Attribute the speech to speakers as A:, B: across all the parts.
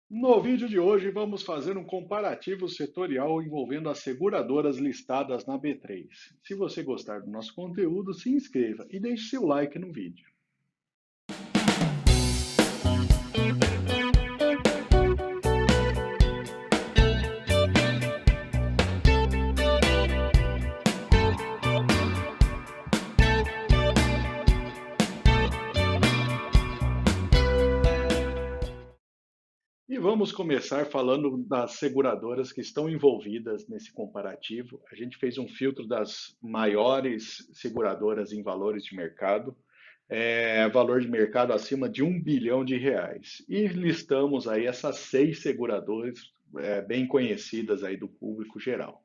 A: No vídeo de hoje, vamos fazer um comparativo setorial envolvendo as seguradoras listadas na B3. Se você gostar do nosso conteúdo, se inscreva e deixe seu like no vídeo. E vamos começar falando das seguradoras que estão envolvidas nesse comparativo. A gente fez um filtro das maiores seguradoras em valores de mercado, valor de mercado acima de R$ 1 bilhão. E listamos aí essas seis seguradoras bem conhecidas aí do público geral.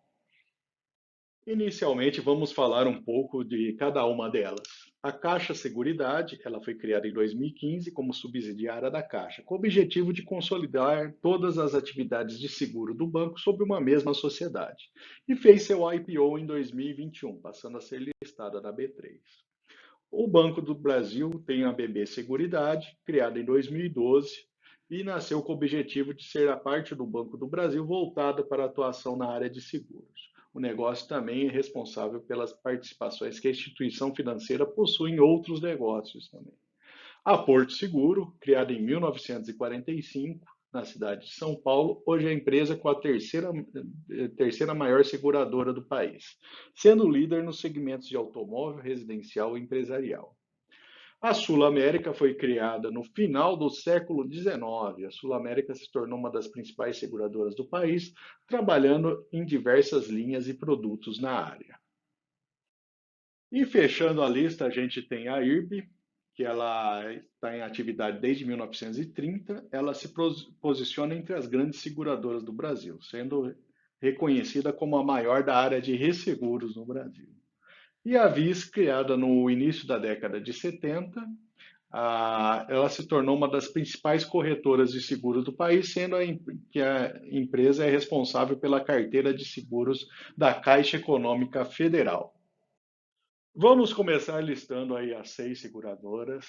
A: Inicialmente, vamos falar um pouco de cada uma delas. A Caixa Seguridade, ela foi criada em 2015 como subsidiária da Caixa, com o objetivo de consolidar todas as atividades de seguro do banco sob uma mesma sociedade, e fez seu IPO em 2021, passando a ser listada na B3. O Banco do Brasil tem a BB Seguridade, criada em 2012, e nasceu com o objetivo de ser a parte do Banco do Brasil voltada para a atuação na área de seguros. O negócio também é responsável pelas participações que a instituição financeira possui em outros negócios também. A Porto Seguro, criada em 1945, na cidade de São Paulo, hoje é a empresa com a terceira maior seguradora do país, sendo líder nos segmentos de automóvel, residencial e empresarial. A Sul América foi criada no final do século XIX. A Sul América se tornou uma das principais seguradoras do país, trabalhando em diversas linhas e produtos na área. E fechando a lista, a gente tem a IRB, que ela está em atividade desde 1930. Ela se posiciona entre as grandes seguradoras do Brasil, sendo reconhecida como a maior da área de resseguros no Brasil. E a VIS, criada no início da década de 70, ela se tornou uma das principais corretoras de seguros do país, sendo que a empresa é responsável pela carteira de seguros da Caixa Econômica Federal. Vamos começar listando aí as seis seguradoras.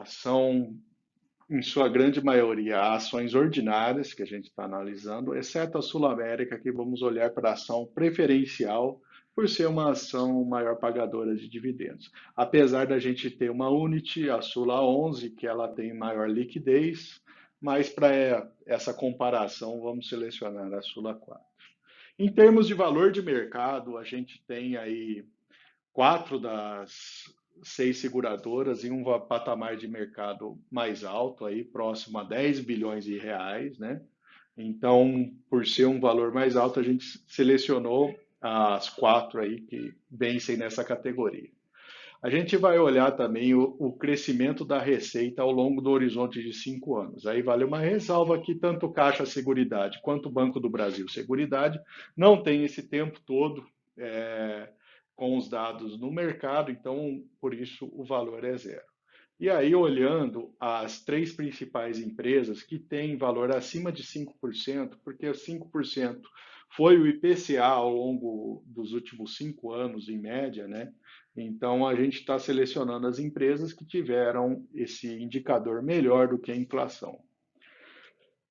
A: São, em sua grande maioria, ações ordinárias que a gente está analisando, exceto a Sul América, que vamos olhar para a ação preferencial, por ser uma ação maior pagadora de dividendos. Apesar da gente ter uma Unity, a Sula 11, que ela tem maior liquidez, mas para essa comparação, vamos selecionar a Sula 4. Em termos de valor de mercado, a gente tem aí quatro das seis seguradoras em um patamar de mercado mais alto, aí próximo a R$ 10 bilhões, né? Então, por ser um valor mais alto, a gente selecionou as quatro aí que vencem nessa categoria. A gente vai olhar também o crescimento da receita ao longo do horizonte de 5 anos. Aí vale uma ressalva que tanto Caixa Seguridade quanto o Banco do Brasil Seguridade não tem esse tempo todo com os dados no mercado, então por isso o valor é zero. E aí, olhando as três principais empresas que têm valor acima de 5%, porque 5% foi o IPCA ao longo dos últimos 5 anos, em média, né? Então, a gente está selecionando as empresas que tiveram esse indicador melhor do que a inflação.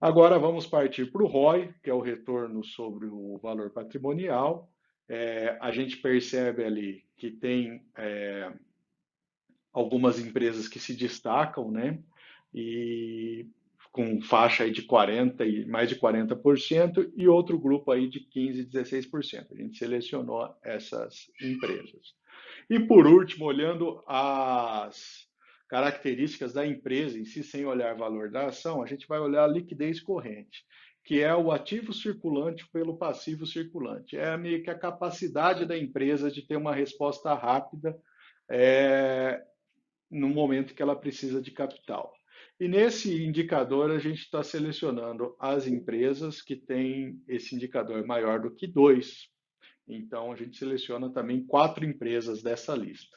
A: Agora, vamos partir para o ROI, que é o retorno sobre o valor patrimonial. A gente percebe ali que tem algumas empresas que se destacam, né? E com faixa aí de 40 e mais de 40% e outro grupo aí de 15, 16%. A gente selecionou essas empresas. E por último, olhando as características da empresa em si, sem olhar o valor da ação, a gente vai olhar a liquidez corrente, que é o ativo circulante pelo passivo circulante. É meio que a capacidade da empresa de ter uma resposta rápida é, no momento que ela precisa de capital. E nesse indicador, a gente está selecionando as empresas que têm esse indicador maior do que 2. Então, a gente seleciona também quatro empresas dessa lista.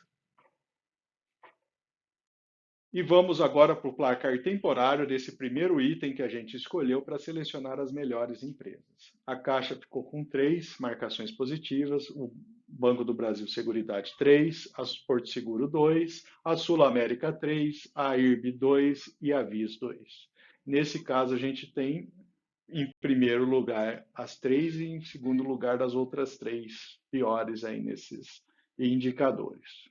A: E vamos agora para o placar temporário desse primeiro item que a gente escolheu para selecionar as melhores empresas. A Caixa ficou com 3 marcações positivas, o Banco do Brasil Seguridade 3, a Porto Seguro 2, a Sul América 3, a IRB 2 e a VIS 2. Nesse caso, a gente tem, em primeiro lugar, as três e em segundo lugar das outras três piores aí nesses indicadores.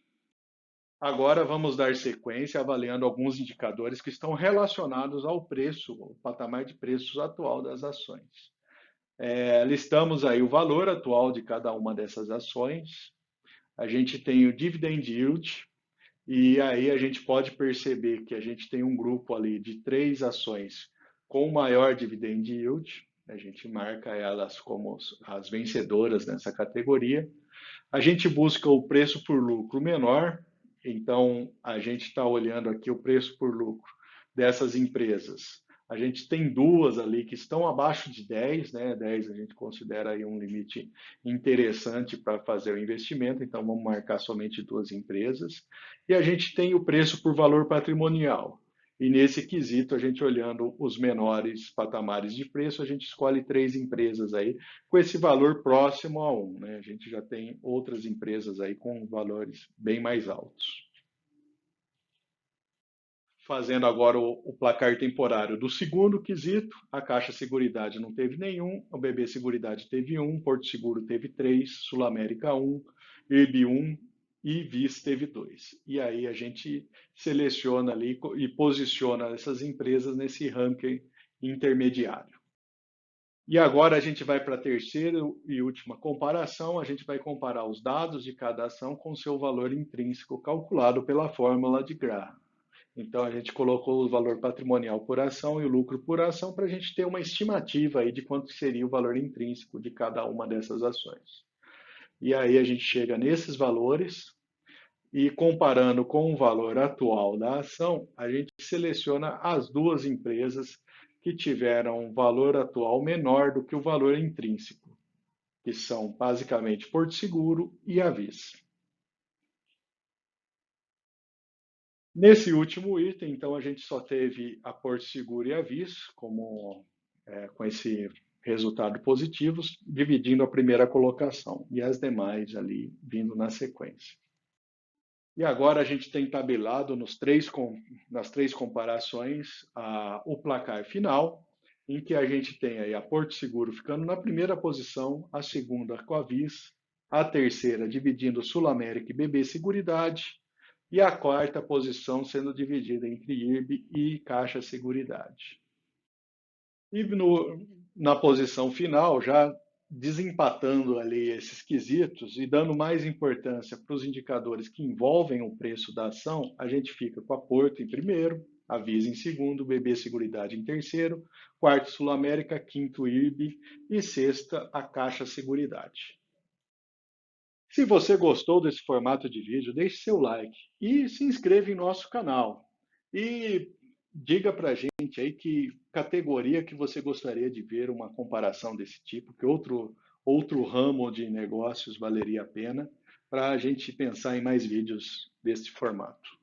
A: Agora vamos dar sequência avaliando alguns indicadores que estão relacionados ao preço, o patamar de preços atual das ações. Listamos aí o valor atual de cada uma dessas ações. A gente tem o dividend yield, e aí a gente pode perceber que a gente tem um grupo ali de três ações com maior dividend yield. A gente marca elas como as vencedoras nessa categoria. A gente busca o preço por lucro menor, então a gente está olhando aqui o preço por lucro dessas empresas. A gente tem duas ali que estão abaixo de 10, né? 10 a gente considera aí um limite interessante para fazer o investimento, então vamos marcar somente duas empresas. E a gente tem o preço por valor patrimonial. E nesse quesito, a gente olhando os menores patamares de preço, a gente escolhe três empresas aí com esse valor próximo a 1, né? A gente já tem outras empresas aí com valores bem mais altos. Fazendo agora o placar temporário do segundo quesito, a Caixa Seguridade não teve nenhum, o BB Seguridade teve um, Porto Seguro teve três, Sul América um, IRB um e VIS teve dois. E aí a gente seleciona ali e posiciona essas empresas nesse ranking intermediário. E agora a gente vai para a terceira e última comparação. A gente vai comparar os dados de cada ação com seu valor intrínseco calculado pela fórmula de Graham. Então a gente colocou o valor patrimonial por ação e o lucro por ação para a gente ter uma estimativa aí de quanto seria o valor intrínseco de cada uma dessas ações. E aí a gente chega nesses valores e comparando com o valor atual da ação, a gente seleciona as duas empresas que tiveram um valor atual menor do que o valor intrínseco, que são basicamente Porto Seguro e Avis. Nesse último item, então, a gente só teve a Porto Seguro e a Avis com esse resultado positivos, dividindo a primeira colocação e as demais ali vindo na sequência. E agora a gente tem tabelado nas três comparações o placar final, em que a gente tem aí a Porto Seguro ficando na primeira posição, a segunda com a Avis, a terceira dividindo Sul América e BB Seguridade, e a quarta posição sendo dividida entre IRB e Caixa Seguridade. E na posição final, já desempatando ali esses quesitos e dando mais importância para os indicadores que envolvem o preço da ação, a gente fica com a Porto em primeiro, a Visa em segundo, BB Seguridade em terceiro, quarto Sul América, quinto IRB e sexta a Caixa Seguridade. Se você gostou desse formato de vídeo, deixe seu like e se inscreva em nosso canal. E diga para a gente aí que categoria que você gostaria de ver uma comparação desse tipo, que outro ramo de negócios valeria a pena, para a gente pensar em mais vídeos desse formato.